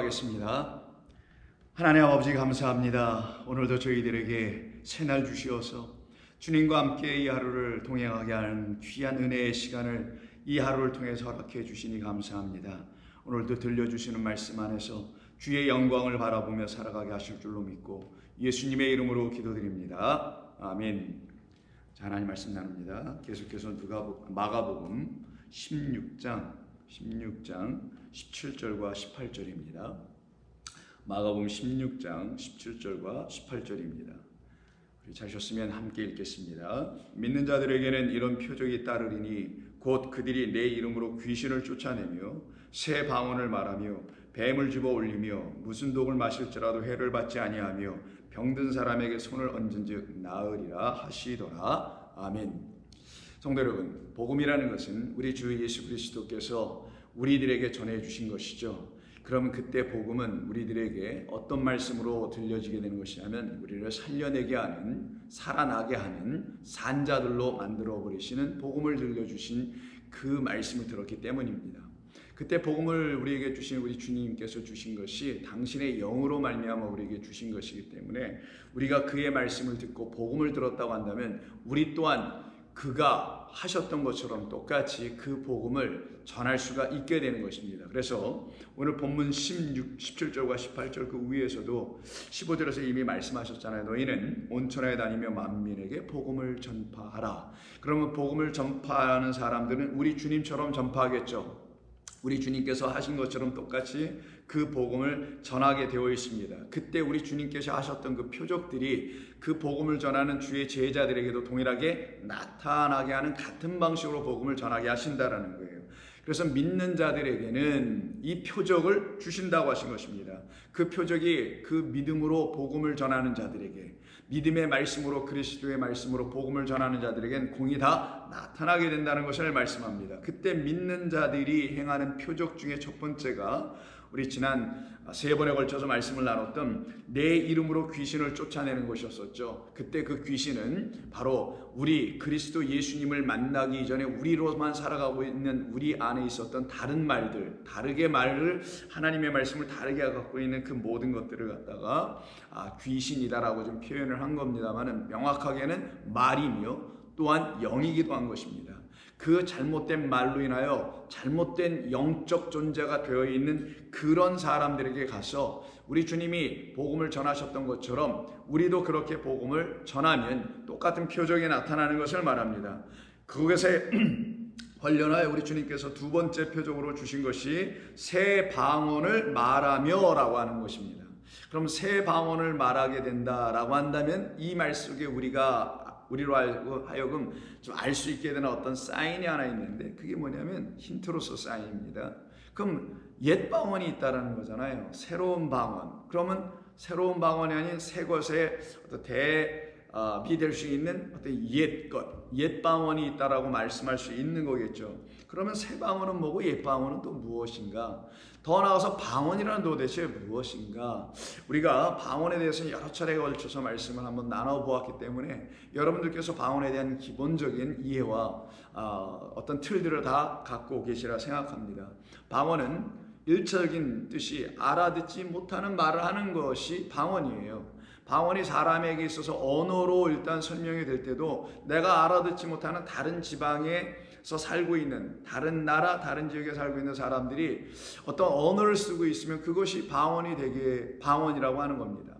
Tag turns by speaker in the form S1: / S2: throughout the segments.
S1: 기도하겠습니다. 하나님 아버지 감사합니다. 오늘도 저희들에게 새날 주시어서 주님과 함께 이 하루를 동행하게 하는 귀한 은혜의 시간을 이 하루를 통해서 허락해 주시니 감사합니다. 오늘도 들려주시는 말씀 안에서 주의 영광을 바라보며 살아가게 하실 줄로 믿고 예수님의 이름으로 기도드립니다. 아멘. 자, 하나님 말씀 나눕니다. 계속해서 마가복음 16장 17절과 18절입니다. 마가복음 16장 17절과 18절입니다. 찾으셨으면 함께 읽겠습니다. 믿는 자들에게는 이런 표적이 따르리니 곧 그들이 내 이름으로 귀신을 쫓아내며 새 방언을 말하며 뱀을 집어 올리며 무슨 독을 마실지라도 해를 받지 아니하며 병든 사람에게 손을 얹은즉 나으리라 하시더라. 아멘. 성도 여러분, 복음이라는 것은 우리 주 예수 그리스도께서 우리들에게 전해주신 것이죠. 그러면 그때 복음은 우리들에게 어떤 말씀으로 들려지게 되는 것이냐면 우리를 살려내게 하는, 살아나게 하는 산자들로 만들어 버리시는 복음을 들려주신 그 말씀을 들었기 때문입니다. 그때 복음을 우리에게 주신 우리 주님께서 주신 것이 당신의 영으로 말미암아 우리에게 주신 것이기 때문에 우리가 그의 말씀을 듣고 복음을 들었다고 한다면 우리 또한 그가 하셨던 것처럼 똑같이 그 복음을 전할 수가 있게 되는 것입니다. 그래서 오늘 본문 17절과 18절 그 위에서도 15절에서 이미 말씀하셨잖아요. 너희는 온천에 다니며 만민에게 복음을 전파하라. 그러면 복음을 전파하는 사람들은 우리 주님처럼 전파하겠죠. 우리 주님께서 하신 것처럼 똑같이 그 복음을 전하게 되어 있습니다. 그때 우리 주님께서 하셨던 그 표적들이 그 복음을 전하는 주의 제자들에게도 동일하게 나타나게 하는 같은 방식으로 복음을 전하게 하신다라는 거예요. 그래서 믿는 자들에게는 이 표적을 주신다고 하신 것입니다. 그 표적이 그 믿음으로 복음을 전하는 자들에게, 믿음의 말씀으로 그리스도의 말씀으로 복음을 전하는 자들에겐 공이 다 나타나게 된다는 것을 말씀합니다. 그때 믿는 자들이 행하는 표적 중에 첫 번째가 우리 지난 3번에 걸쳐서 말씀을 나눴던 내 이름으로 귀신을 쫓아내는 것이었었죠. 그때 그 귀신은 바로 우리 그리스도 예수님을 만나기 이전에 우리로만 살아가고 있는 우리 안에 있었던 다른 말들, 다르게 말을 하나님의 말씀을 다르게 갖고 있는 그 모든 것들을 갖다가 귀신이다라고 좀 표현을 한 겁니다만은 명확하게는 말이며 또한 영이기도 한 것입니다. 그 잘못된 말로 인하여 잘못된 영적 존재가 되어 있는 그런 사람들에게 가서 우리 주님이 복음을 전하셨던 것처럼 우리도 그렇게 복음을 전하면 똑같은 표적이 나타나는 것을 말합니다. 그것에 관련하여 우리 주님께서 두 번째 표적으로 주신 것이 새 방언을 말하며 라고 하는 것입니다. 그럼 새 방언을 말하게 된다라고 한다면 이 말 속에 우리로 하여금 좀 알 수 있게 되는 어떤 사인이 하나 있는데 그게 뭐냐면 힌트로서 사인입니다. 그럼 옛 방언이 있다라는 거잖아요. 새로운 방언. 그러면 새로운 방언이 아닌 새 것의 어떤 대비 될 수 있는 어떤 옛 방언이 있다라고 말씀할 수 있는 거겠죠. 그러면 새 방언은 뭐고 옛 방언은 또 무엇인가? 더 나아가서 방언이라는 도대체 무엇인가? 우리가 방언에 대해서 여러 차례에 걸쳐서 말씀을 한번 나눠보았기 때문에 여러분들께서 방언에 대한 기본적인 이해와 어떤 틀들을 다 갖고 계시라 생각합니다. 방언은 일차적인 뜻이 알아듣지 못하는 말을 하는 것이 방언이에요. 방언이 사람에게 있어서 언어로 일단 설명이 될 때도 내가 알아듣지 못하는 다른 지방에서 살고 있는 다른 나라, 다른 지역에 살고 있는 사람들이 어떤 언어를 쓰고 있으면 그것이 방언이라고 하는 겁니다.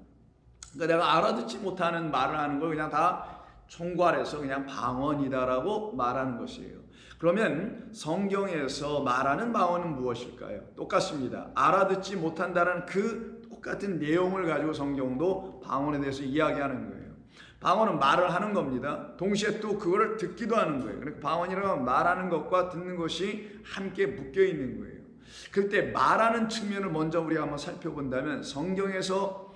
S1: 그러니까 내가 알아듣지 못하는 말을 하는 걸 그냥 다 총괄해서 그냥 방언이다라고 말하는 것이에요. 그러면 성경에서 말하는 방언은 무엇일까요? 똑같습니다. 알아듣지 못한다는 그 똑같은 내용을 가지고 성경도 방언에 대해서 이야기하는 거예요. 방언은 말을 하는 겁니다. 동시에 또 그거를 듣기도 하는 거예요. 그러니까 방언이라고 하면 말하는 것과 듣는 것이 함께 묶여 있는 거예요. 그때 말하는 측면을 먼저 우리가 한번 살펴본다면 성경에서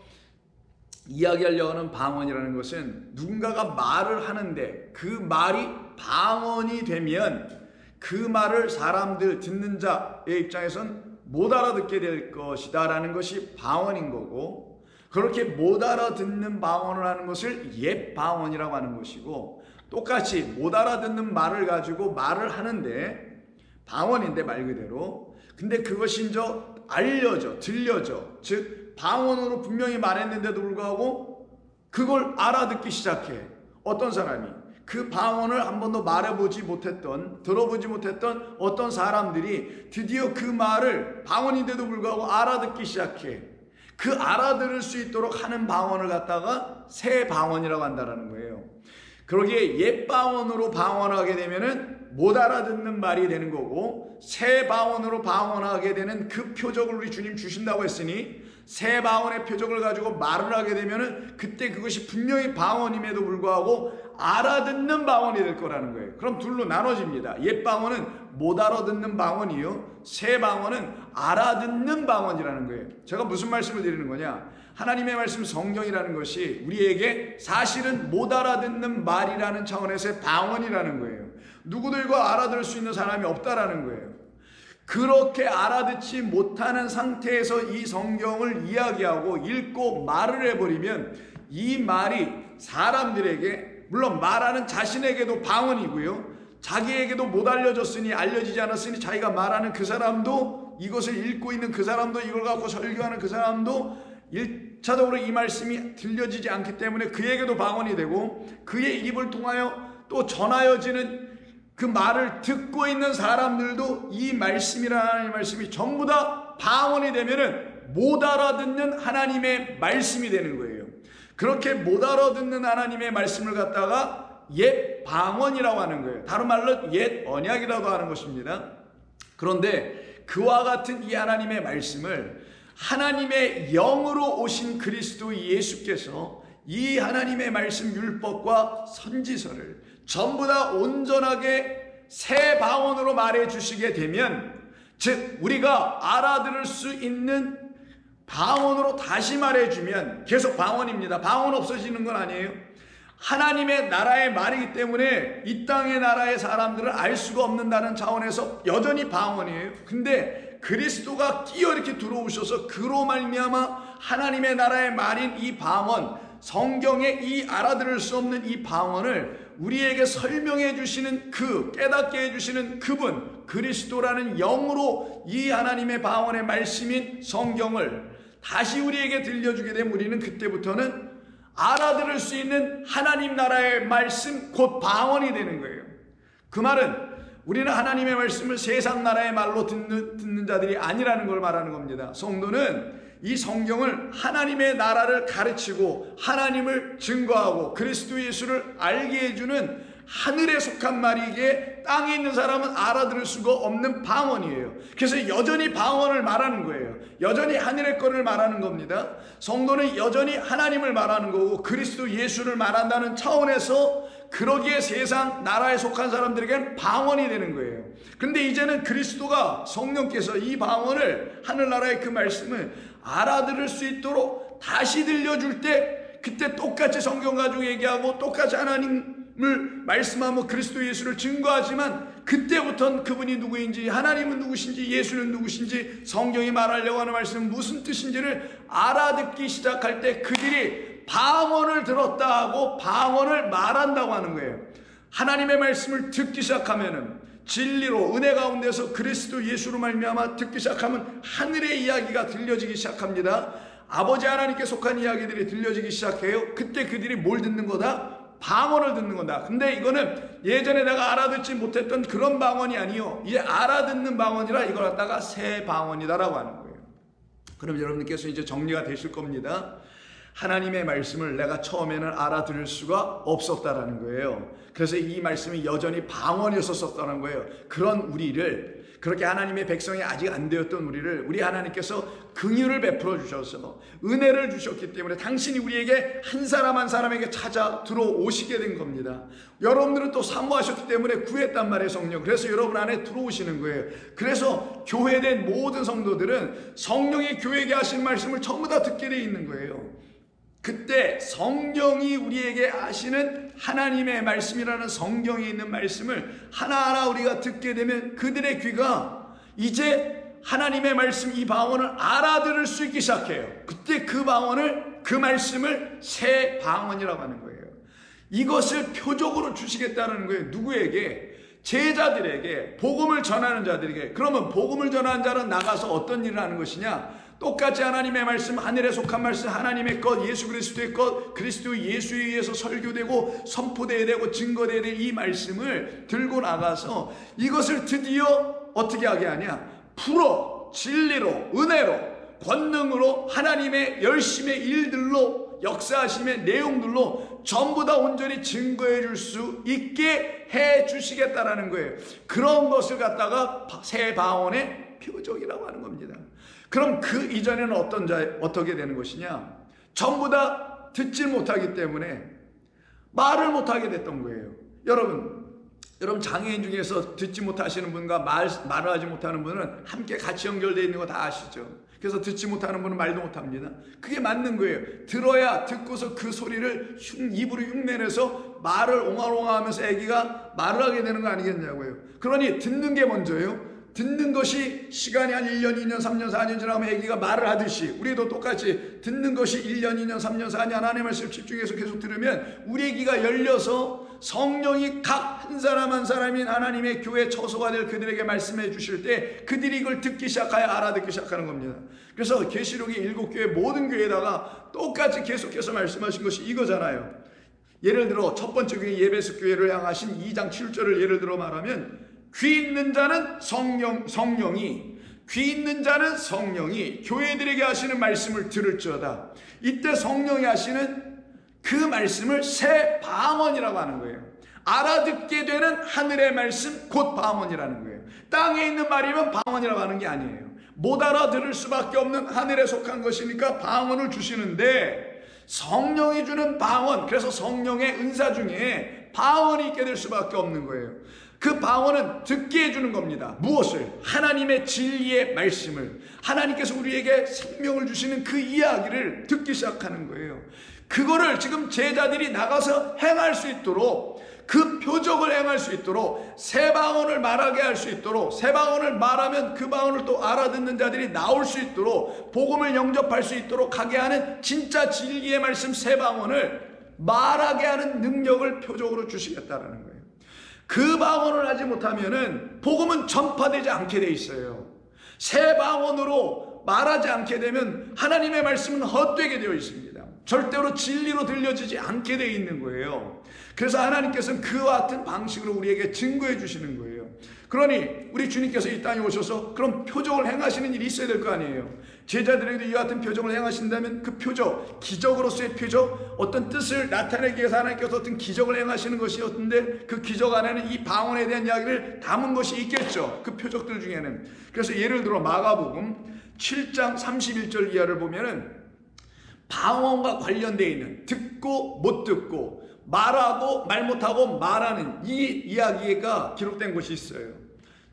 S1: 이야기하려고 하는 방언이라는 것은 누군가가 말을 하는데 그 말이 방언이 되면 그 말을 사람들 듣는 자의 입장에선 못 알아듣게 될 것이다 라는 것이 방언인 거고, 그렇게 못 알아듣는 방언을 하는 것을 옛 방언이라고 하는 것이고, 똑같이 못 알아듣는 말을 가지고 말을 하는데 방언인데 말 그대로 근데 그것이 이제 알려져, 들려져. 즉 방언으로 분명히 말했는데도 불구하고 그걸 알아듣기 시작해. 어떤 사람이 그 방언을 한 번도 말해보지 못했던, 들어보지 못했던 어떤 사람들이 드디어 그 말을 방언인데도 불구하고 알아듣기 시작해. 그 알아들을 수 있도록 하는 방언을 갖다가 새 방언이라고 한다는 거예요. 그러기에 옛 방언으로 방언하게 되면은 못 알아듣는 말이 되는 거고, 새 방언으로 방언하게 되는 그 표적을 우리 주님 주신다고 했으니 새 방언의 표적을 가지고 말을 하게 되면은 그때 그것이 분명히 방언임에도 불구하고 알아듣는 방언이 될 거라는 거예요. 그럼 둘로 나눠집니다. 옛 방언은 못 알아듣는 방언이요, 새 방언은 알아듣는 방언이라는 거예요. 제가 무슨 말씀을 드리는 거냐? 하나님의 말씀 성경이라는 것이 우리에게 사실은 못 알아듣는 말이라는 차원에서의 방언이라는 거예요. 누구도 이거 알아들을 수 있는 사람이 없다라는 거예요. 그렇게 알아듣지 못하는 상태에서 이 성경을 이야기하고 읽고 말을 해버리면 이 말이 사람들에게, 물론 말하는 자신에게도 방언이고요, 자기에게도 못 알려졌으니, 알려지지 않았으니 자기가 말하는 그 사람도, 이것을 읽고 있는 그 사람도, 이걸 갖고 설교하는 그 사람도 1차적으로 이 말씀이 들려지지 않기 때문에 그에게도 방언이 되고, 그의 입을 통하여 또 전하여지는 그 말을 듣고 있는 사람들도 이 말씀이라는 말씀이 전부 다 방언이 되면은 못 알아듣는 하나님의 말씀이 되는 거예요. 그렇게 못 알아듣는 하나님의 말씀을 갖다가 옛 방언이라고 하는 거예요. 다른 말로 옛 언약이라고 하는 것입니다. 그런데 그와 같은 이 하나님의 말씀을 하나님의 영으로 오신 그리스도 예수께서 이 하나님의 말씀 율법과 선지서를 전부 다 온전하게 새 방언으로 말해 주시게 되면, 즉 우리가 알아들을 수 있는 방언으로 다시 말해주면, 계속 방언입니다. 방언 없어지는 건 아니에요. 하나님의 나라의 말이기 때문에 이 땅의 나라의 사람들을 알 수가 없는다는 차원에서 여전히 방언이에요. 근데 그리스도가 끼어 이렇게 들어오셔서 그로 말미암아 하나님의 나라의 말인 이 방언, 성경에 이 알아들을 수 없는 이 방언을 우리에게 설명해 주시는, 그 깨닫게 해주시는 그분 그리스도라는 영으로 이 하나님의 방언의 말씀인 성경을 다시 우리에게 들려주게 되면 우리는 그때부터는 알아들을 수 있는 하나님 나라의 말씀, 곧 방언이 되는 거예요. 그 말은 우리는 하나님의 말씀을 세상 나라의 말로 듣는 자들이 아니라는 걸 말하는 겁니다. 성도는 이 성경을 하나님의 나라를 가르치고 하나님을 증거하고 그리스도 예수를 알게 해주는 하늘에 속한 말이기에 땅에 있는 사람은 알아들을 수가 없는 방언이에요. 그래서 여전히 방언을 말하는 거예요. 여전히 하늘의 거를 말하는 겁니다. 성도는 여전히 하나님을 말하는 거고 그리스도 예수를 말한다는 차원에서, 그러기에 세상 나라에 속한 사람들에게는 방언이 되는 거예요. 그런데 이제는 그리스도가, 성령께서 이 방언을, 하늘나라의 그 말씀을 알아들을 수 있도록 다시 들려줄 때, 그때 똑같이 성경 가지고 얘기하고 똑같이 하나님을 말씀하며 그리스도 예수를 증거하지만, 그때부터는 그분이 누구인지, 하나님은 누구신지, 예수는 누구신지, 성경이 말하려고 하는 말씀은 무슨 뜻인지를 알아듣기 시작할 때 그들이 방언을 들었다 하고 방언을 말한다고 하는 거예요. 하나님의 말씀을 듣기 시작하면은, 진리로 은혜 가운데서 그리스도 예수로 말미암아 듣기 시작하면 하늘의 이야기가 들려지기 시작합니다. 아버지 하나님께 속한 이야기들이 들려지기 시작해요. 그때 그들이 뭘 듣는 거다? 방언을 듣는 거다. 근데 이거는 예전에 내가 알아듣지 못했던 그런 방언이 아니요, 이제 알아듣는 방언이라 이걸 갖다가 새 방언이다라고 하는 거예요. 그럼 여러분께서 이제 정리가 되실 겁니다. 하나님의 말씀을 내가 처음에는 알아들을 수가 없었다라는 거예요. 그래서 이 말씀이 여전히 방언이었었다는 거예요. 그런 우리를, 그렇게 하나님의 백성이 아직 안 되었던 우리를, 우리 하나님께서 긍휼을 베풀어 주셔서 은혜를 주셨기 때문에 당신이 우리에게 한 사람 한 사람에게 찾아 들어오시게 된 겁니다. 여러분들은 또 사모하셨기 때문에 구했단 말이에요, 성령. 그래서 여러분 안에 들어오시는 거예요. 그래서 교회된 모든 성도들은 성령이 교회에게 하신 말씀을 전부 다 듣게 돼 있는 거예요. 그때 성경이 우리에게 하시는 하나님의 말씀이라는 성경에 있는 말씀을 하나하나 우리가 듣게 되면 그들의 귀가 이제 하나님의 말씀, 이 방언을 알아들을 수 있기 시작해요. 그때 그 방언을, 그 말씀을 새 방언이라고 하는 거예요. 이것을 표적으로 주시겠다는 거예요. 누구에게? 제자들에게, 복음을 전하는 자들에게, 그러면 복음을 전하는 자는 나가서 어떤 일을 하는 것이냐? 똑같이 하나님의 말씀, 하늘에 속한 말씀, 하나님의 것, 예수 그리스도의 것, 그리스도 예수에 의해서 설교되고 선포되어야 되고 증거되어야 될 이 말씀을 들고 나가서 이것을 드디어 어떻게 하게 하냐? 풀어, 진리로, 은혜로, 권능으로, 하나님의 열심의 일들로, 역사하심의 내용들로 전부 다 온전히 증거해 줄 수 있게 해 주시겠다라는 거예요. 그런 것을 갖다가 새 방언의 표적이라고 하는 겁니다. 그럼 그 이전에는 어떻게 되는 것이냐? 전부 다 듣지 못하기 때문에 말을 못하게 됐던 거예요. 여러분 장애인 중에서 듣지 못하시는 분과 말을 하지 못하는 분은 함께 같이 연결되어 있는 거 다 아시죠? 그래서 듣지 못하는 분은 말도 못합니다. 그게 맞는 거예요. 들어야 듣고서 그 소리를 입으로 흉내내서 말을 옹알옹알 하면서 아기가 말을 하게 되는 거 아니겠냐고요. 그러니 듣는 게 먼저예요. 듣는 것이 시간이 한 1년, 2년, 3년, 4년 지나면 아기가 말을 하듯이 우리도 똑같이 듣는 것이 1년, 2년, 3년, 4년 하나님의 말씀을 집중해서 계속 들으면 우리 아기가 열려서 성령이 각 한 사람 한 사람이 하나님의 교회 처소가 될 그들에게 말씀해 주실 때 그들이 이걸 듣기 시작하여 알아듣기 시작하는 겁니다. 그래서 계시록의 7교회 모든 교회에다가 똑같이 계속해서 말씀하신 것이 이거잖아요. 예를 들어 첫 번째 교회 예배석 교회를 향하신 2장 7절을 예를 들어 말하면 귀 있는 자는 성령이 교회들에게 하시는 말씀을 들을지어다. 이때 성령이 하시는 그 말씀을 새 방언이라고 하는 거예요. 알아듣게 되는 하늘의 말씀 곧 방언이라는 거예요. 땅에 있는 말이면 방언이라고 하는 게 아니에요. 못 알아들을 수밖에 없는 하늘에 속한 것이니까 방언을 주시는데 성령이 주는 방언, 그래서 성령의 은사 중에 방언이 있게 될 수밖에 없는 거예요. 그 방언은 듣게 해주는 겁니다. 무엇을? 하나님의 진리의 말씀을, 하나님께서 우리에게 생명을 주시는 그 이야기를 듣기 시작하는 거예요. 그거를 지금 제자들이 나가서 행할 수 있도록, 그 표적을 행할 수 있도록, 새 방언을 말하게 할 수 있도록, 새 방언을 말하면 그 방언을 또 알아듣는 자들이 나올 수 있도록, 복음을 영접할 수 있도록 하게 하는 진짜 진리의 말씀 새 방언을 말하게 하는 능력을 표적으로 주시겠다라는 거예요. 그 방언을 하지 못하면은 복음은 전파되지 않게 돼 있어요. 새 방언으로 말하지 않게 되면 하나님의 말씀은 헛되게 되어 있습니다. 절대로 진리로 들려지지 않게 되어 있는 거예요. 그래서 하나님께서는 그와 같은 방식으로 우리에게 증거해 주시는 거예요. 그러니 우리 주님께서 이 땅에 오셔서 그런 표적을 행하시는 일이 있어야 될 거 아니에요. 제자들에게도 이와 같은 표적을 행하신다면 그 표적, 기적으로서의 표적, 어떤 뜻을 나타내기 위해서 하나님께서 어떤 기적을 행하시는 것이었는데 그 기적 안에는 이 방언에 대한 이야기를 담은 것이 있겠죠. 그 표적들 중에는. 그래서 예를 들어 마가복음 7장 31절 이하를 보면은 방언과 관련되어 있는, 듣고 못 듣고, 말하고 말 못하고 말하는 이 이야기가 기록된 곳이 있어요.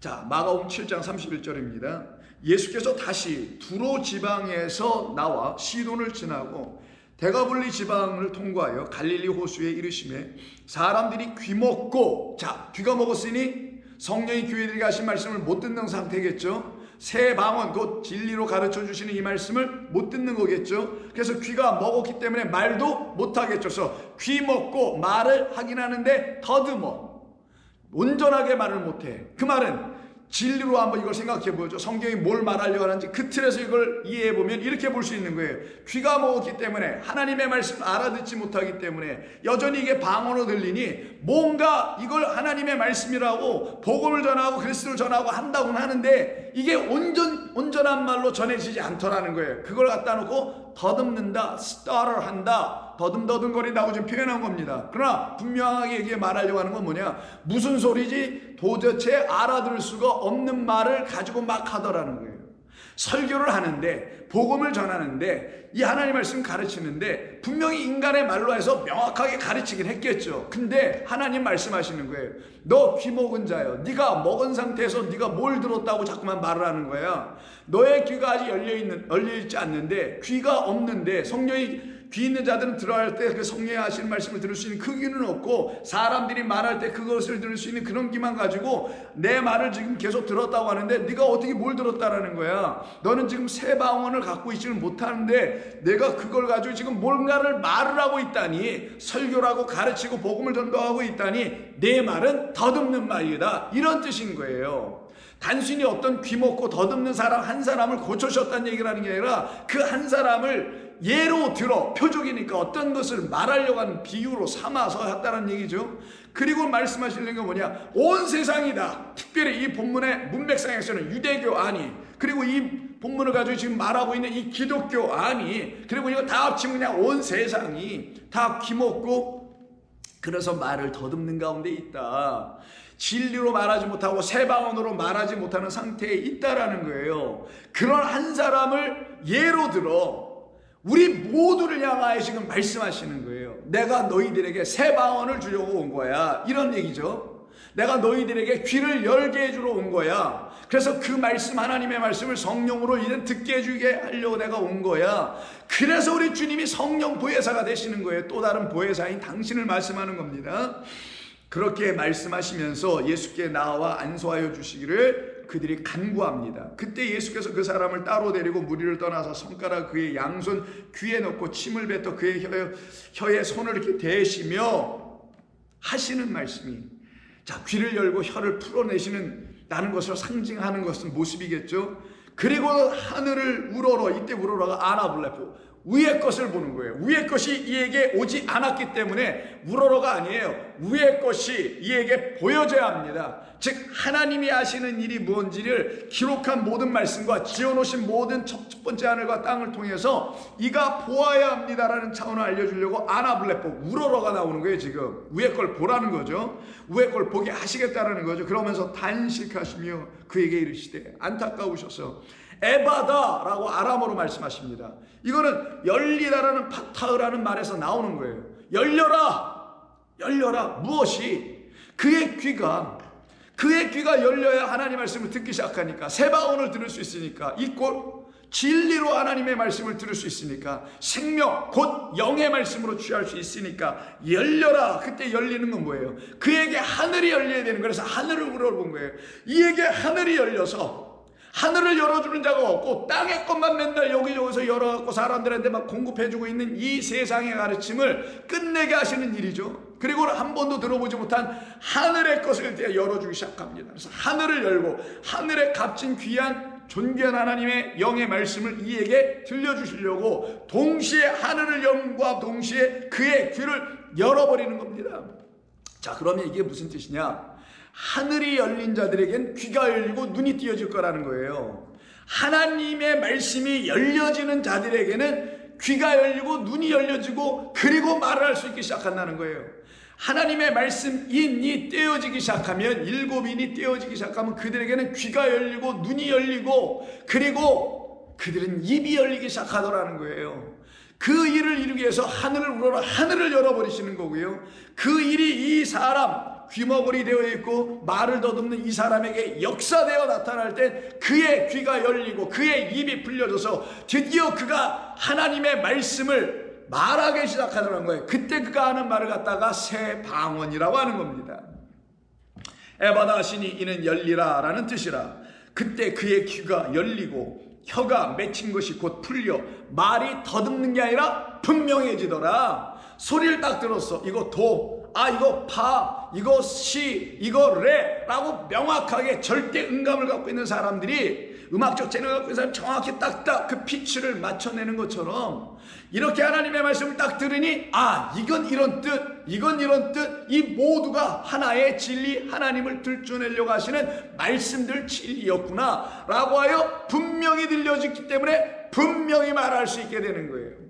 S1: 자, 마가복음 7장 31절입니다. 예수께서 다시 두로 지방에서 나와 시돈을 지나고 데가볼리 지방을 통과하여 갈릴리 호수에 이르시매 사람들이 귀먹고, 자, 귀가 먹었으니 성령이 교회들에게 하신 말씀을 못 듣는 상태겠죠. 새 방언, 곧 진리로 가르쳐 주시는 이 말씀을 못 듣는 거겠죠. 그래서 귀가 먹었기 때문에 말도 못하겠죠. 그래서 귀 먹고 말을 하긴 하는데 더듬어, 온전하게 말을 못해. 그 말은 진리로 한번 이걸 생각해 보죠. 성경이 뭘 말하려고 하는지 그 틀에서 이걸 이해해 보면 이렇게 볼 수 있는 거예요. 귀가 먹었기 때문에, 하나님의 말씀을 알아듣지 못하기 때문에 여전히 이게 방언으로 들리니 뭔가 이걸 하나님의 말씀이라고 복음을 전하고 그리스도를 전하고 한다고는 하는데 이게 온전한 말로 전해지지 않더라는 거예요. 그걸 갖다 놓고 더듬는다, stutter 한다, 더듬더듬거린다고 지금 표현한 겁니다. 그러나 분명하게 이게 말하려고 하는 건 뭐냐, 무슨 소리지 도대체 알아들을 수가 없는 말을 가지고 막 하더라는 거예요. 설교를 하는데, 복음을 전하는데, 이 하나님 말씀 가르치는데 분명히 인간의 말로 해서 명확하게 가르치긴 했겠죠. 근데 하나님 말씀하시는 거예요. 너 귀 먹은 자여, 네가 먹은 상태에서 네가 뭘 들었다고 자꾸만 말을 하는 거야. 너의 귀가 아직 열려있지 않는데, 귀가 없는데 성령이 귀 있는 자들은 들어갈 때 그 성령이 하시는 말씀을 들을 수 있는 그 귀는 없고, 사람들이 말할 때 그것을 들을 수 있는 그런 귀만 가지고 내 말을 지금 계속 들었다고 하는데, 네가 어떻게 뭘 들었다라는 거야? 너는 지금 새 방언을 갖고 있지는 못하는데 내가 그걸 가지고 지금 뭔가를 말을 하고 있다니, 설교를 하고 가르치고 복음을 전도하고 있다니 내 말은 더듬는 말이다, 이런 뜻인 거예요. 단순히 어떤 귀먹고 더듬는 사람 한 사람을 고쳐주셨다는 얘기를 하는 게 아니라, 그 한 사람을 예로 들어, 표적이니까 어떤 것을 말하려고 하는 비유로 삼아서 했다는 얘기죠. 그리고 말씀하시는 게 뭐냐? 온 세상이다. 특별히 이 본문의 문맥상에서는 유대교 아니, 그리고 이 본문을 가지고 지금 말하고 있는 이 기독교 아니, 그리고 이거 다 합치면 그냥 온 세상이 다 귀먹고 그래서 말을 더듬는 가운데 있다. 진리로 말하지 못하고 새 방언으로 말하지 못하는 상태에 있다라는 거예요. 그런 한 사람을 예로 들어 우리 모두를 향하여 지금 말씀하시는 거예요. 내가 너희들에게 새 방언을 주려고 온 거야, 이런 얘기죠. 내가 너희들에게 귀를 열게 해주러 온 거야. 그래서 그 말씀, 하나님의 말씀을 성령으로 이제 듣게 해주게 하려고 내가 온 거야. 그래서 우리 주님이 성령 보혜사가 되시는 거예요. 또 다른 보혜사인 당신을 말씀하는 겁니다. 그렇게 말씀하시면서 예수께 나와 안수하여 주시기를 그들이 간구합니다. 그때 예수께서 그 사람을 따로 데리고 무리를 떠나서 손가락 그의 양손 귀에 넣고 침을 뱉어 그의 혀에 손을 이렇게 대시며 하시는 말씀이, 자, 귀를 열고 혀를 풀어내시는 것을 상징하는 것은 모습이겠죠. 그리고 하늘을 우러러, 이때 우러러가 아나블레포, 위의 것을 보는 거예요. 위의 것이 이에게 오지 않았기 때문에 우러러가 아니에요. 위의 것이 이에게 보여져야 합니다. 즉 하나님이 하시는 일이 뭔지를 기록한 모든 말씀과 지어놓으신 모든 첫 번째 하늘과 땅을 통해서 이가 보아야 합니다라는 차원을 알려주려고 아나블레포, 우러러가 나오는 거예요. 지금 위의 걸 보라는 거죠. 위의 걸 보게 하시겠다라는 거죠. 그러면서 단식하시며 그에게 이르시되 안타까우셔서 에바다라고 아람어로 말씀하십니다. 이거는 열리다라는 파타흐라는 말에서 나오는 거예요. 열려라, 열려라. 무엇이? 그의 귀가 열려야 하나님 말씀을 듣기 시작하니까, 새 방언을 들을 수 있으니까, 이 꼴 진리로 하나님의 말씀을 들을 수 있으니까, 생명 곧 영의 말씀으로 취할 수 있으니까 열려라. 그때 열리는 건 뭐예요? 그에게 하늘이 열려야 되는 거예요. 그래서 하늘을 우러본 거예요. 이에게 하늘이 열려서, 하늘을 열어주는 자가 없고 땅의 것만 맨날 여기저기서 열어갖고 사람들한테 막 공급해주고 있는 이 세상의 가르침을 끝내게 하시는 일이죠. 그리고 한 번도 들어보지 못한 하늘의 것을 열어주기 시작합니다. 그래서 하늘을 열고 하늘의 값진 귀한 존귀한 하나님의 영의 말씀을 이에게 들려주시려고 동시에 하늘을 영과 동시에 그의 귀를 열어버리는 겁니다. 자, 그러면 이게 무슨 뜻이냐? 하늘이 열린 자들에겐 귀가 열리고 눈이 띄어질 거라는 거예요. 하나님의 말씀이 열려지는 자들에게는 귀가 열리고 눈이 열려지고 그리고 말을 할 수 있기 시작한다는 거예요. 하나님의 말씀 인이 떼어지기 시작하면, 일곱 인이 떼어지기 시작하면 그들에게는 귀가 열리고 눈이 열리고 그리고 그들은 입이 열리기 시작하더라는 거예요. 그 일을 이루기 위해서 하늘을 우러러 하늘을 열어버리시는 거고요. 그 일이 이 사람 귀머거리 되어 있고 말을 더듬는 이 사람에게 역사되어 나타날 때 그의 귀가 열리고 그의 입이 풀려져서 드디어 그가 하나님의 말씀을 말하기 시작하더라는 거예요. 그때 그가 하는 말을 갖다가 새 방언이라고 하는 겁니다. 에바다 하시니 이는 열리라 라는 뜻이라. 그때 그의 귀가 열리고 혀가 맺힌 것이 곧 풀려 말이 더듬는 게 아니라 분명해지더라. 소리를 딱 들었어. 이거 도, 이거 파, 이거 시, 이거 레 라고 명확하게 절대 음감을 갖고 있는 사람들이, 음악적 재능을 갖고 있는 사람이 정확히 딱딱 그 피치를 맞춰내는 것처럼 이렇게 하나님의 말씀을 딱 들으니 이건 이런 뜻, 이건 이런 뜻, 이 모두가 하나의 진리, 하나님을 들춰내려고 하시는 말씀들 진리였구나 라고 하여 분명히 들려지기 때문에 분명히 말할 수 있게 되는 거예요.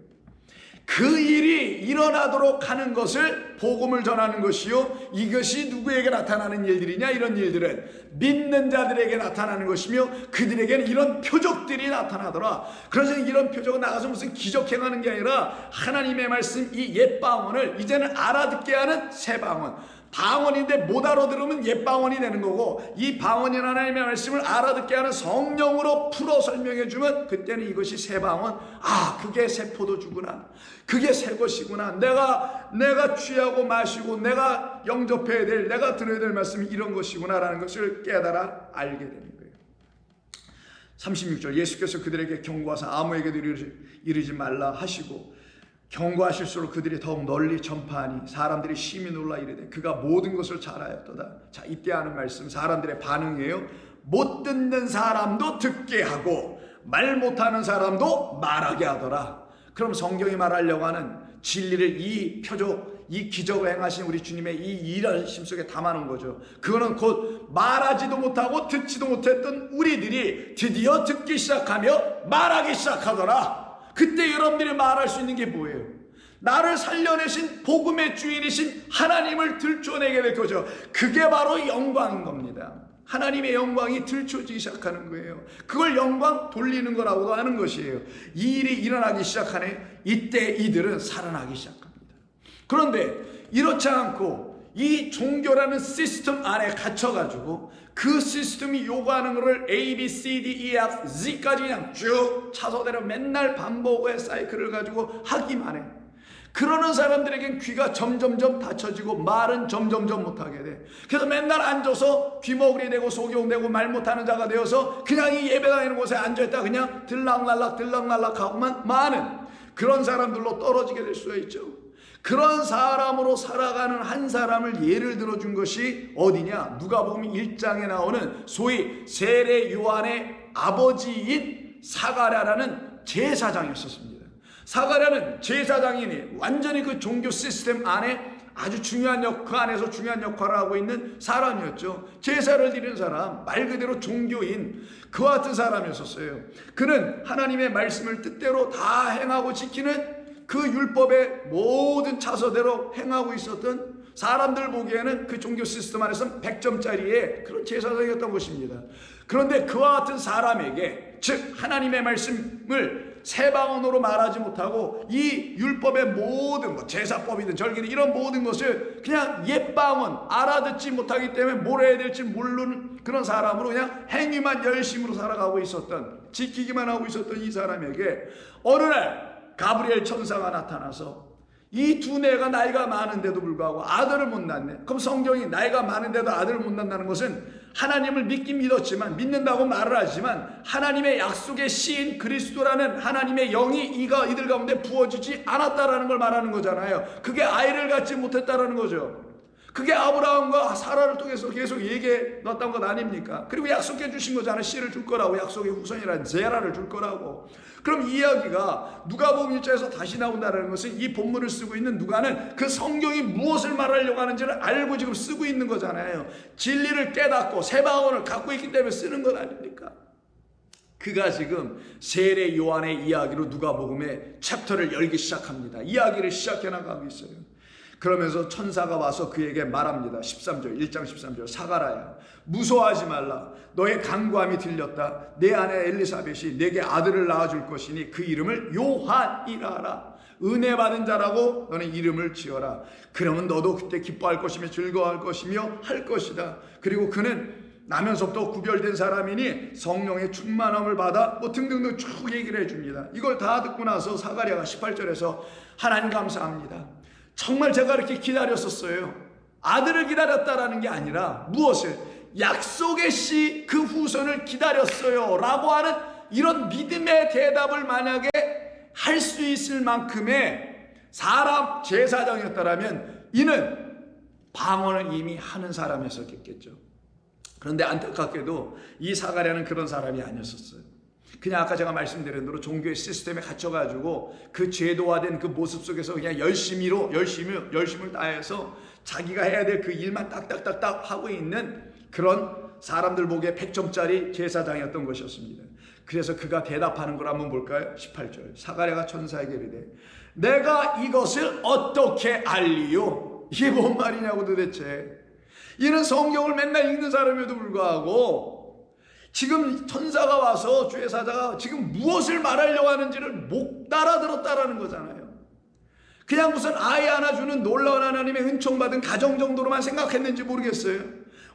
S1: 그 일이 일어나도록 하는 것을 복음을 전하는 것이요, 이것이 누구에게 나타나는 일들이냐? 이런 일들은 믿는 자들에게 나타나는 것이며 그들에게는 이런 표적들이 나타나더라. 그래서 이런 표적은 나가서 무슨 기적 행하는 게 아니라 하나님의 말씀, 이 옛 방언을 이제는 알아듣게 하는 새 방언, 방언인데 못 알아들으면 옛방언이 되는 거고, 이 방언인 하나님의 말씀을 알아듣게 하는 성령으로 풀어 설명해 주면 그때는 이것이 새 방언, 아 그게 새 포도주구나, 그게 새 것이구나, 내가 취하고 마시고 내가 영접해야 될, 내가 들어야 될 말씀이 이런 것이구나 라는 것을 깨달아 알게 되는 거예요. 36절, 예수께서 그들에게 경고하사 아무에게도 이르지 말라 하시고 경고하실수록 그들이 더욱 널리 전파하니 사람들이 심히 놀라 이르되 그가 모든 것을 잘하였도다. 자, 이때 하는 말씀 사람들의 반응이에요. 못 듣는 사람도 듣게 하고 말 못하는 사람도 말하게 하더라. 그럼 성경이 말하려고 하는 진리를 이 표적, 이 기적을 행하신 우리 주님의 이 일하심 속에 담아놓은 거죠. 그거는 곧 말하지도 못하고 듣지도 못했던 우리들이 드디어 듣기 시작하며 말하기 시작하더라. 그때 여러분들이 말할 수 있는 게 뭐예요? 나를 살려내신 복음의 주인이신 하나님을 들춰내게 될 거죠. 그게 바로 영광인 겁니다. 하나님의 영광이 들춰지기 시작하는 거예요. 그걸 영광 돌리는 거라고도 하는 것이에요. 이 일이 일어나기 시작하네. 이때 이들은 살아나기 시작합니다. 그런데 이렇지 않고 이 종교라는 시스템 안에 갇혀가지고 그 시스템이 요구하는 것을 A, B, C, D, E, F, Z까지 그냥 쭉 차소대로 맨날 반복의 사이클을 가지고 하기만 해. 그러는 사람들에겐 귀가 점점점 닫혀지고 말은 점점점 못하게 돼. 그래서 맨날 앉아서 귀머거리 되고 소경되고 말 못하는 자가 되어서 그냥 이 예배당하는 곳에 앉아있다 그냥 들락날락 하고만 많은 그런 사람들로 떨어지게 될 수가 있죠. 그런 사람으로 살아가는 한 사람을 예를 들어준 것이 어디냐? 누가복음 1장에 나오는 소위 세례 요한의 아버지인 사가랴라는 제사장이었습니다. 사가랴는 제사장이니 완전히 그 종교 시스템 안에 아주 중요한 그 안에서 중요한 역할을 하고 있는 사람이었죠. 제사를 드리는 사람, 말 그대로 종교인 그와 같은 사람이었어요. 그는 하나님의 말씀을 뜻대로 다 행하고 지키는 그 율법의 모든 차서대로 행하고 있었던, 사람들 보기에는 그 종교 시스템 안에서는 100점짜리의 그런 제사장이었던 것입니다. 그런데 그와 같은 사람에게, 즉 하나님의 말씀을 새 방언으로 말하지 못하고 이 율법의 모든 제사법이든 절기든 이런 모든 것을 그냥 옛 방언 알아듣지 못하기 때문에 뭘 해야 될지 모르는 그런 사람으로 그냥 행위만 열심으로 살아가고 있었던, 지키기만 하고 있었던 이 사람에게 어느 날 가브리엘 천사가 나타나서 이 두뇌가 나이가 많은데도 불구하고 아들을 못 낳네. 그럼 성경이 나이가 많은데도 아들을 못 낳는다는 것은 하나님을 믿긴 믿었지만, 믿는다고 말을 하지만 하나님의 약속의 시인 그리스도라는 하나님의 영이 이들 가운데 부어지지 않았다라는 걸 말하는 거잖아요. 그게 아이를 갖지 못했다라는 거죠. 그게 아브라함과 사라를 통해서 계속 얘기해 놨던 것 아닙니까? 그리고 약속해 주신 거잖아요. 씨를 줄 거라고, 약속의 후손이라는 제라를 줄 거라고. 그럼 이 이야기가 누가복음 1장에서 다시 나온다는 것은 이 본문을 쓰고 있는 누가는 그 성경이 무엇을 말하려고 하는지를 알고 지금 쓰고 있는 거잖아요. 진리를 깨닫고 새 방언을 갖고 있기 때문에 쓰는 것 아닙니까? 그가 지금 세례 요한의 이야기로 누가복음의 챕터를 열기 시작합니다. 이야기를 시작해 나가고 있어요. 그러면서 천사가 와서 그에게 말합니다. 13절, 1장 13절. 사가랴야, 무서워하지 말라. 너의 간구함이 들렸다. 내 아내 엘리사벳이 내게 아들을 낳아줄 것이니 그 이름을 요한이라 하라. 은혜 받은 자라고 너는 이름을 지어라. 그러면 너도 그때 기뻐할 것이며 즐거워할 것이며 할 것이다. 그리고 그는 나면서부터 구별된 사람이니 성령의 충만함을 받아 등등등 쭉 얘기를 해줍니다. 이걸 다 듣고 나서 사가랴가 18절에서 하나님 감사합니다. 정말 제가 이렇게 기다렸었어요. 아들을 기다렸다라는 게 아니라 무엇을? 약속의 씨 그 후손을 기다렸어요 라고 하는 이런 믿음의 대답을 만약에 할 수 있을 만큼의 사람 제사장이었다라면 이는 방언을 이미 하는 사람이었겠죠. 그런데 안타깝게도 이 사가랴는 그런 사람이 아니었어요. 그냥 아까 제가 말씀드린 대로 종교의 시스템에 갇혀가지고 그 제도화된 그 모습 속에서 그냥 열심을 다해서 자기가 해야 될 그 일만 딱딱딱딱 하고 있는 그런 사람들 보기에 100점짜리 제사장이었던 것이었습니다. 그래서 그가 대답하는 걸 한번 볼까요? 18절. 사가랴가 천사에게 이르되 내가 이것을 어떻게 알리요? 이게 뭔 말이냐고 도대체. 이는 성경을 맨날 읽는 사람에도 불구하고 지금 천사가 와서 주의 사자가 지금 무엇을 말하려고 하는지를 못 알아들었다라는 거잖아요. 그냥 무슨 아이 하나 주는 놀라운 하나님의 은총받은 가정 정도로만 생각했는지 모르겠어요.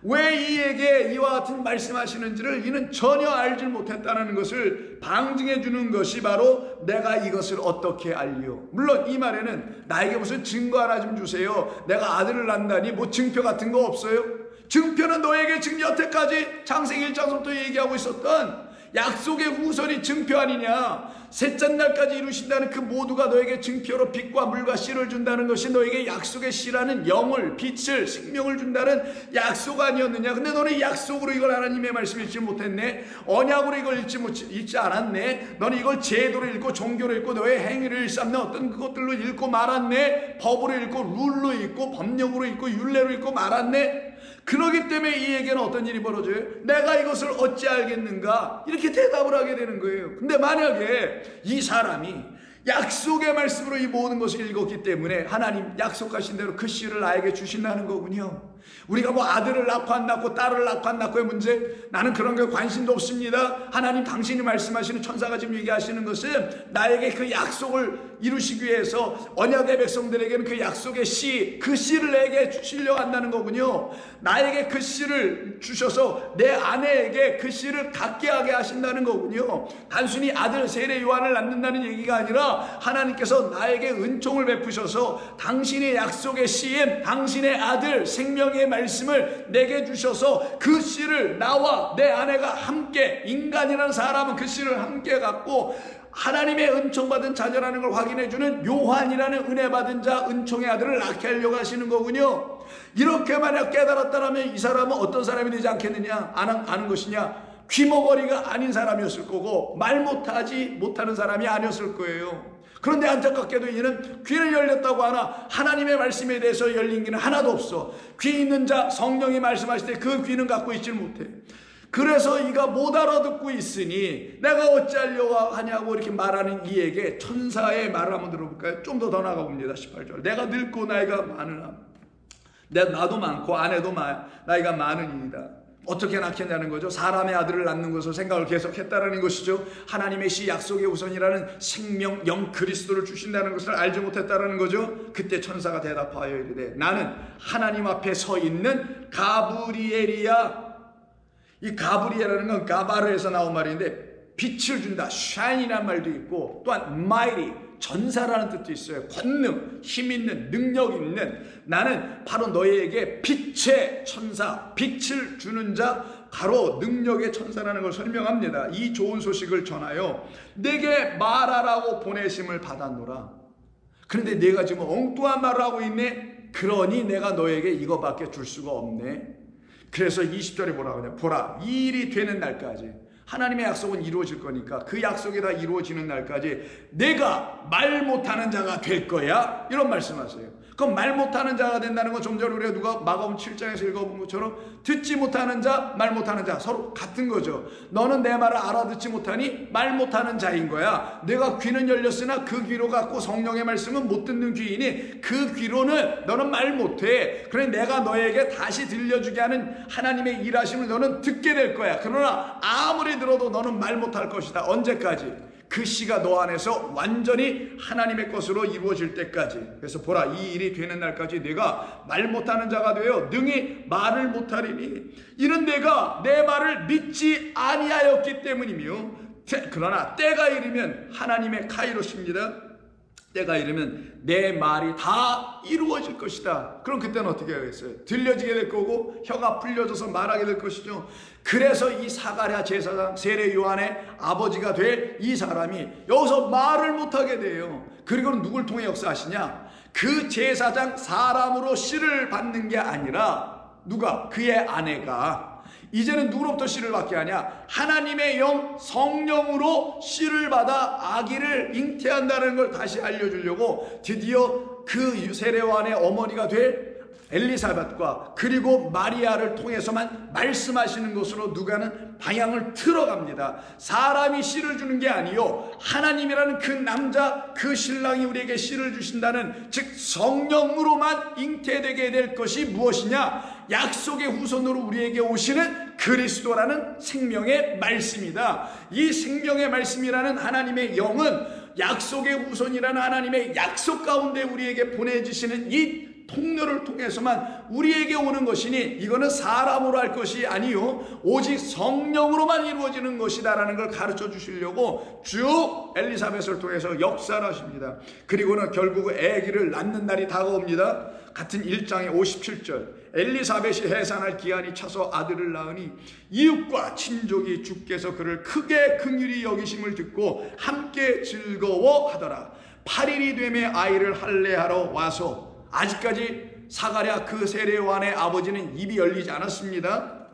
S1: 왜 이에게 이와 같은 말씀하시는지를 이는 전혀 알지 못했다는 것을 방증해 주는 것이 바로 내가 이것을 어떻게 알리요. 물론 이 말에는 나에게 무슨 증거 하나 좀 주세요, 내가 아들을 낳는다니 뭐 증표 같은 거 없어요? 증표는 너에게 지금 여태까지 창세기 1장부터 얘기하고 있었던 약속의 후손이 증표 아니냐. 셋째 날까지 이루신다는 그 모두가 너에게 증표로 빛과 물과 씨를 준다는 것이 너에게 약속의 씨라는 영을, 빛을, 생명을 준다는 약속 아니었느냐. 근데 너는 약속으로 이걸 하나님의 말씀을 읽지 못했네. 언약으로 이걸 읽지 않았네. 너는 이걸 제도로 읽고 종교로 읽고 너의 행위를 일삼는 어떤 그것들로 읽고 말았네. 법으로 읽고 룰로 읽고 법령으로 읽고 율례로 읽고 말았네. 그러기 때문에 이에게는 어떤 일이 벌어져요? 내가 이것을 어찌 알겠는가? 이렇게 대답을 하게 되는 거예요. 근데 만약에 이 사람이 약속의 말씀으로 이 모든 것을 읽었기 때문에 하나님 약속하신 대로 그 씨를 나에게 주신다는 거군요. 우리가 뭐 아들을 낳고 안 낳고 딸을 낳고 안 낳고의 문제, 나는 그런 게 관심도 없습니다. 하나님 당신이 말씀하시는 천사가 지금 얘기하시는 것은 나에게 그 약속을 이루시기 위해서 언약의 백성들에게는 그 약속의 씨, 그 씨를 내게 주시려고 한다는 거군요. 나에게 그 씨를 주셔서 내 아내에게 그 씨를 갖게 하게 하신다는 거군요. 단순히 아들 세례 요한을 낳는다는 얘기가 아니라 하나님께서 나에게 은총을 베푸셔서 당신의 약속의 씨인 당신의 아들 생명의 말씀을 내게 주셔서 그 씨를 나와 내 아내가 함께, 인간이라는 사람은 그 씨를 함께 갖고 하나님의 은총받은 자녀라는 걸 확인해주는 요한이라는 은혜받은 자, 은총의 아들을 낳게 하려고 하시는 거군요. 이렇게 만약 깨달았다면 이 사람은 어떤 사람이 되지 않겠느냐? 아는 것이냐? 귀머거리가 아닌 사람이었을 거고 말 못하는 사람이 아니었을 거예요. 그런데 안타깝게도 이는 귀를 열렸다고 하나 하나님의 말씀에 대해서 열린 귀는 하나도 없어. 귀 있는 자, 성령이 말씀하실 때 그 귀는 갖고 있지 못해. 그래서 이가 못 알아듣고 있으니 내가 어찌하려고 하냐고 이렇게 말하는 이에게 천사의 말을 한번 들어볼까요? 좀 더 나가 봅니다. 18절. 내가 늙고 나이가 많으나 나도 많고 아내도 나이가 많으니이다. 어떻게 낳겠냐는 거죠. 사람의 아들을 낳는 것을 생각을 계속했다는 것이죠. 하나님의 시 약속의 우선이라는 생명 영 그리스도를 주신다는 것을 알지 못했다는 거죠. 그때 천사가 대답하여 이르되 나는 하나님 앞에 서 있는 가브리엘이야. 이 가브리엘이라는 건 가바르에서 나온 말인데 빛을 준다, shine이라는 말도 있고 또한 mighty, 전사라는 뜻도 있어요. 권능, 힘 있는, 능력 있는, 나는 바로 너희에게 빛의 천사, 빛을 주는 자, 바로 능력의 천사라는 걸 설명합니다. 이 좋은 소식을 전하여 내게 말하라고 보내심을 받았노라. 그런데 내가 지금 엉뚱한 말을 하고 있네. 그러니 내가 너에게 이거밖에 줄 수가 없네. 그래서 20절에 뭐라고 하냐. 보라, 이 일이 되는 날까지, 하나님의 약속은 이루어질 거니까 그 약속이 다 이루어지는 날까지 내가 말 못하는 자가 될 거야. 이런 말씀하세요. 그럼 말 못하는 자가 된다는 건 좀 전에 우리가 누가 마가복음 7장에서 읽어본 것처럼 듣지 못하는 자, 말 못하는 자 서로 같은 거죠. 너는 내 말을 알아듣지 못하니 말 못하는 자인 거야. 내가 귀는 열렸으나 그 귀로 갖고 성령의 말씀은 못 듣는 귀이니 그 귀로는 너는 말 못해. 그래 내가 너에게 다시 들려주게 하는 하나님의 일하심을 너는 듣게 될 거야. 그러나 아무리 들어도 너는 말 못할 것이다. 언제까지? 그 씨가 너 안에서 완전히 하나님의 것으로 이루어질 때까지. 그래서 보라, 이 일이 되는 날까지 내가 말 못하는 자가 되어 능히 말을 못하리니 이는 내가 내 말을 믿지 아니하였기 때문이며, 그러나 때가 이르면 하나님의 카이로스입니다. 때가 이르면 내 말이 다 이루어질 것이다. 그럼 그때는 어떻게 하겠어요? 들려지게 될 거고 혀가 풀려져서 말하게 될 것이죠. 그래서 이 사가랴 제사장 세례 요한의 아버지가 될 이 사람이 여기서 말을 못하게 돼요. 그리고 누굴 통해 역사하시냐? 그 제사장 사람으로 씨를 받는 게 아니라 누가? 그의 아내가 이제는 누구로부터 씨를 받게 하냐? 하나님의 영 성령으로 씨를 받아 아기를 잉태한다는 걸 다시 알려주려고 드디어 그 세례요한의 어머니가 될 엘리사벳과 그리고 마리아를 통해서만 말씀하시는 것으로 누가는 방향을 틀어갑니다. 사람이 씨를 주는 게 아니요, 하나님이라는 그 남자, 그 신랑이 우리에게 씨를 주신다는, 즉 성령으로만 잉태되게 될 것이 무엇이냐? 약속의 후손으로 우리에게 오시는 그리스도라는 생명의 말씀이다. 이 생명의 말씀이라는 하나님의 영은 약속의 후손이라는 하나님의 약속 가운데 우리에게 보내주시는 이 통로를 통해서만 우리에게 오는 것이니 이거는 사람으로 할 것이 아니요 오직 성령으로만 이루어지는 것이다라는 걸 가르쳐 주시려고 쭉 엘리사벳을 통해서 역사를 하십니다. 그리고는 결국 아기를 낳는 날이 다가옵니다. 같은 1장의 57절, 엘리사벳이 해산할 기한이 차서 아들을 낳으니 이웃과 친족이 주께서 그를 크게 긍휼히 여기심을 듣고 함께 즐거워하더라. 8일이 되매 아이를 할례하러 와서, 아직까지 사가랴 그 세례요한의 아버지는 입이 열리지 않았습니다.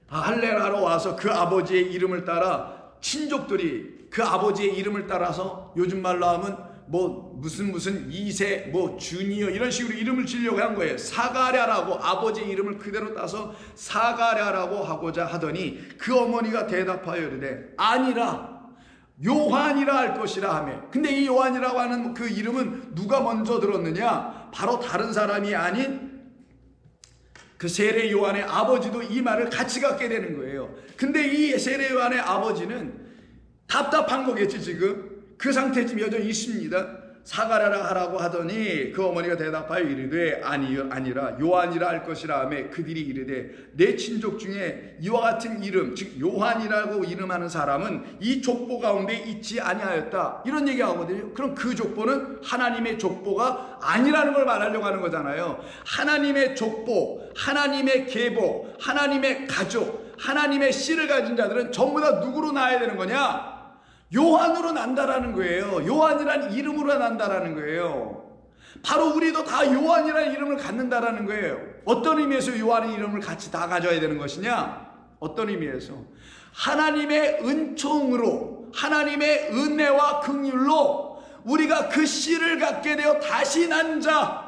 S1: 할례하러 와서 그 아버지의 이름을 따라 친족들이 그 아버지의 이름을 따라서 요즘 말로 하면 무슨 2세 주니어 이런 식으로 이름을 지으려고 한 거예요. 사가랴라고 아버지의 이름을 그대로 따서 사가랴라고 하고자 하더니 그 어머니가 대답하여 이르되 아니라 요한이라 할 것이라 하며. 근데 이 요한이라고 하는 그 이름은 누가 먼저 들었느냐? 바로 다른 사람이 아닌 그 세례 요한의 아버지도 이 말을 같이 갖게 되는 거예요. 근데 이 세례 요한의 아버지는 답답한 거겠지. 지금 그 상태에 지금 여전히 있습니다. 사가랴라 하라고 하더니 그 어머니가 대답하여 이르되 아니라 요한이라 할 것이라 하며 그들이 이르되 내 친족 중에 이와 같은 이름 즉 요한이라고 이름하는 사람은 이 족보 가운데 있지 아니하였다, 이런 얘기하거든요. 그럼 그 족보는 하나님의 족보가 아니라는 걸 말하려고 하는 거잖아요. 하나님의 족보, 하나님의 계보, 하나님의 가족, 하나님의 씨를 가진 자들은 전부 다 누구로 낳아야 되는 거냐? 요한으로 난다라는 거예요. 요한이라는 이름으로 난다라는 거예요. 바로 우리도 다 요한이라는 이름을 갖는다라는 거예요. 어떤 의미에서 요한의 이름을 같이 다 가져야 되는 것이냐? 어떤 의미에서? 하나님의 은총으로, 하나님의 은혜와 긍휼로 우리가 그 씨를 갖게 되어 다시 난 자,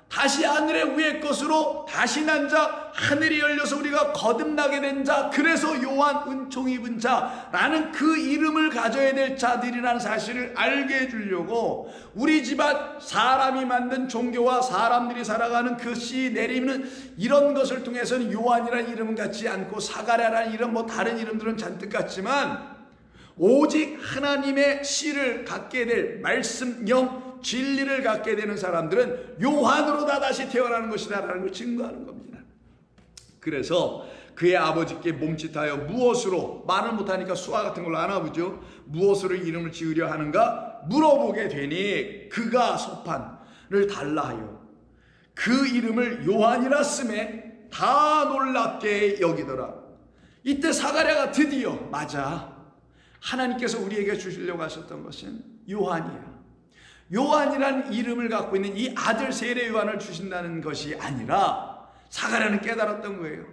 S1: 다시 하늘의 위의 것으로 다시 난 자, 하늘이 열려서 우리가 거듭나게 된 자, 그래서 요한 은총 입은 자라는 그 이름을 가져야 될 자들이라는 사실을 알게 해주려고 우리 집안 사람이 만든 종교와 사람들이 살아가는 그 씨 내리는 이런 것을 통해서는 요한이라는 이름은 갖지 않고 사가랴라는 이름, 다른 이름들은 잔뜩 같지만 오직 하나님의 씨를 갖게 될 말씀, 영, 진리를 갖게 되는 사람들은 요한으로 다 다시 태어나는 것이다라는 걸 증거하는 겁니다. 그래서 그의 아버지께 몸짓하여 무엇으로, 말을 못하니까 수화 같은 걸로 안 하보죠. 무엇으로 이름을 지으려 하는가 물어보게 되니 그가 서판을 달라 하여 그 이름을 요한이라 쓰매 다 놀랍게 여기더라. 이때 사가랴가 드디어 맞아, 하나님께서 우리에게 주시려고 하셨던 것은 요한이야. 요한이라는 이름을 갖고 있는 이 아들 세례 요한을 주신다는 것이 아니라 사가랴는 깨달았던 거예요.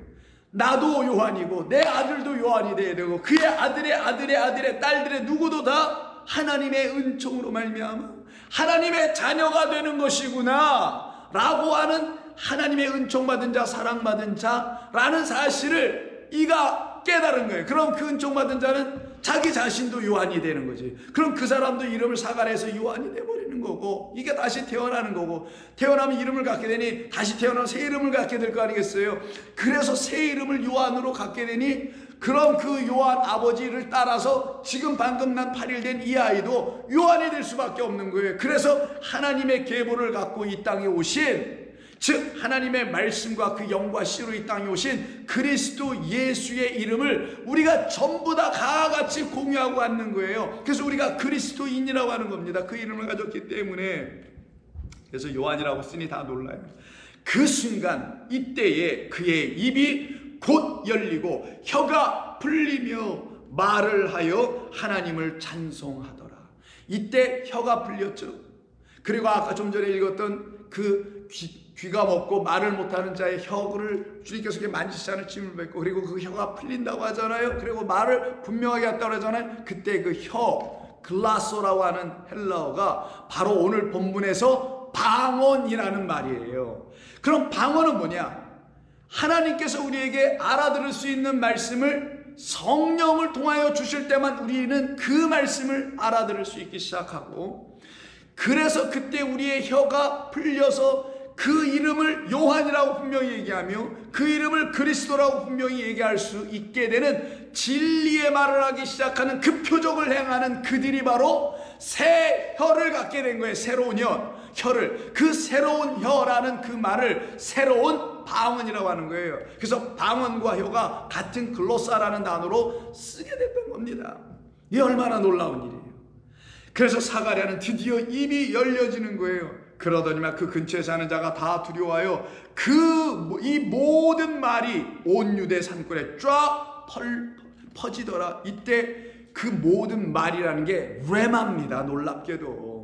S1: 나도 요한이고 내 아들도 요한이 돼야 되고 그의 아들의 딸들의 누구도 다 하나님의 은총으로 말미암아 하나님의 자녀가 되는 것이구나 라고 하는, 하나님의 은총받은 자, 사랑받은 자라는 사실을 이가 깨달은 거예요. 그럼 그 은총받은 자는 자기 자신도 요한이 되는 거지. 그럼 그 사람도 이름을 사가랴해서 요한이 돼버리는 거고, 이게 다시 태어나는 거고, 태어나면 이름을 갖게 되니 다시 태어나면 새 이름을 갖게 될 거 아니겠어요? 그래서 새 이름을 요한으로 갖게 되니 그럼 그 요한 아버지를 따라서 지금 방금 난 8일 된 이 아이도 요한이 될 수밖에 없는 거예요. 그래서 하나님의 계보를 갖고 이 땅에 오신, 즉 하나님의 말씀과 그 영과 씨로 이 땅에 오신 그리스도 예수의 이름을 우리가 전부 다 같이 공유하고 왔는 거예요. 그래서 우리가 그리스도인이라고 하는 겁니다. 그 이름을 가졌기 때문에. 그래서 요한이라고 쓰니 다 놀라요. 그 순간 이때에 그의 입이 곧 열리고 혀가 풀리며 말을 하여 하나님을 찬송하더라. 이때 혀가 풀렸죠. 그리고 아까 좀 전에 읽었던 그 귀가 먹고 말을 못하는 자의 혀를 주님께서 이렇게 만지시는 침을 뱉고, 그리고 그 혀가 풀린다고 하잖아요. 그리고 말을 분명하게 했다고 하잖아요. 그때 그 혀, 글라소라고 하는 헬라어가 바로 오늘 본문에서 방언이라는 말이에요. 그럼 방언은 뭐냐? 하나님께서 우리에게 알아들을 수 있는 말씀을 성령을 통하여 주실 때만 우리는 그 말씀을 알아들을 수 있기 시작하고, 그래서 그때 우리의 혀가 풀려서 그 이름을 요한이라고 분명히 얘기하며 그 이름을 그리스도라고 분명히 얘기할 수 있게 되는 진리의 말을 하기 시작하는 그 표적을 행하는 그들이 바로 새 혀를 갖게 된 거예요. 새로운 혀를. 그 새로운 혀라는 그 말을 새로운 방언이라고 하는 거예요. 그래서 방언과 혀가 같은 글로사라는 단어로 쓰게 됐던 겁니다. 이 얼마나 놀라운 일이에요. 그래서 사가랴는 드디어 입이 열려지는 거예요. 그러더니만 그 근처에 사는 자가 다 두려워하여 이 모든 말이 온 유대 산골에 쫙 퍼지더라. 이때 그 모든 말이라는 게 레마입니다. 놀랍게도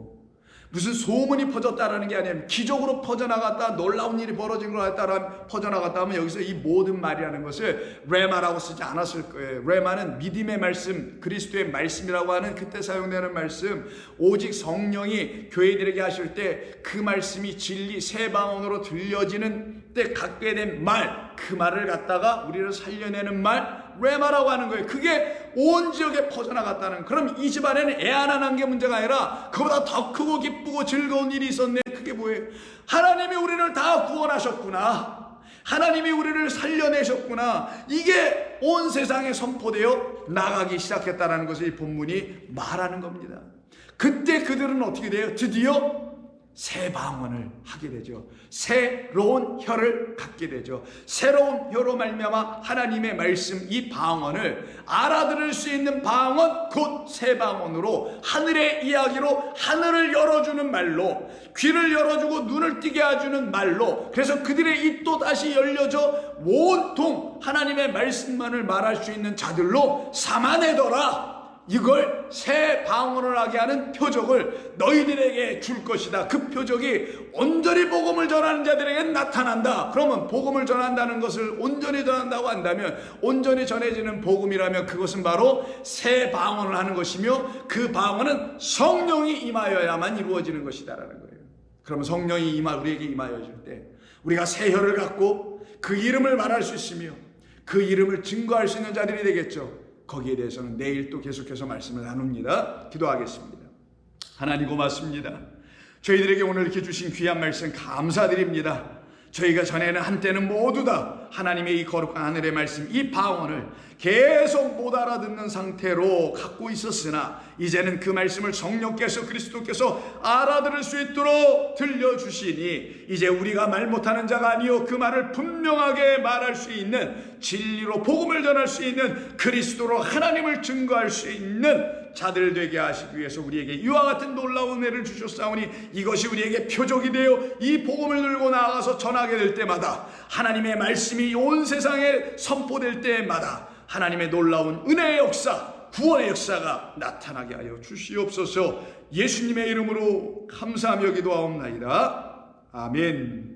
S1: 무슨 소문이 퍼졌다라는 게 아니라 기적으로 퍼져나갔다, 놀라운 일이 벌어진 걸 따라 퍼져나갔다 하면 여기서 이 모든 말이라는 것을 레마라고 쓰지 않았을 거예요. 레마는 믿음의 말씀, 그리스도의 말씀이라고 하는 그때 사용되는 말씀, 오직 성령이 교회들에게 하실 때 그 말씀이 진리 새 방언으로 들려지는 때 갖게 된 말, 그 말을 갖다가 우리를 살려내는 말, 레마라고 하는 거예요. 그게 온 지역에 퍼져나갔다는. 그럼 이 집안에는 애 하나 난 게 문제가 아니라 그보다 더 크고 기쁘고 즐거운 일이 있었네. 그게 뭐예요? 하나님이 우리를 다 구원하셨구나. 하나님이 우리를 살려내셨구나. 이게 온 세상에 선포되어 나가기 시작했다는 것을 이 본문이 말하는 겁니다. 그때 그들은 어떻게 돼요? 드디어 새 방언을 하게 되죠. 새로운 혀를 갖게 되죠. 새로운 혀로 말미암아 하나님의 말씀, 이 방언을 알아들을 수 있는 방언, 곧 새 방언으로 하늘의 이야기로 하늘을 열어주는 말로, 귀를 열어주고 눈을 뜨게 해주는 말로, 그래서 그들의 입도 다시 열려져 온통 하나님의 말씀만을 말할 수 있는 자들로 삼아내더라. 이걸 새 방언을 하게 하는 표적을 너희들에게 줄 것이다. 그 표적이 온전히 복음을 전하는 자들에게 나타난다. 그러면 복음을 전한다는 것을 온전히 전한다고 한다면, 온전히 전해지는 복음이라면 그것은 바로 새 방언을 하는 것이며, 그 방언은 성령이 임하여야만 이루어지는 것이다라는 거예요. 그러면 성령이 우리에게 임하여질 때 우리가 새 혀를 갖고 그 이름을 말할 수 있으며 그 이름을 증거할 수 있는 자들이 되겠죠. 거기에 대해서는 내일 또 계속해서 말씀을 나눕니다. 기도하겠습니다. 하나님 고맙습니다. 저희들에게 오늘 이렇게 주신 귀한 말씀 감사드립니다. 저희가 전에는 한때는 모두 다 하나님의 이 거룩한 하늘의 말씀, 이 방언을 계속 못 알아듣는 상태로 갖고 있었으나 이제는 그 말씀을 성령께서, 그리스도께서 알아들을 수 있도록 들려주시니 이제 우리가 말 못하는 자가 아니요 그 말을 분명하게 말할 수 있는, 진리로 복음을 전할 수 있는, 그리스도로 하나님을 증거할 수 있는 자들 되게 하시기 위해서 우리에게 이와 같은 놀라운 은혜를 주셨사오니 이것이 우리에게 표적이 되어 이 복음을 들고 나아가서 전하게 될 때마다, 하나님의 말씀이 온 세상에 선포될 때마다 하나님의 놀라운 은혜의 역사, 구원의 역사가 나타나게 하여 주시옵소서. 예수님의 이름으로 감사하며 기도하옵나이다. 아멘.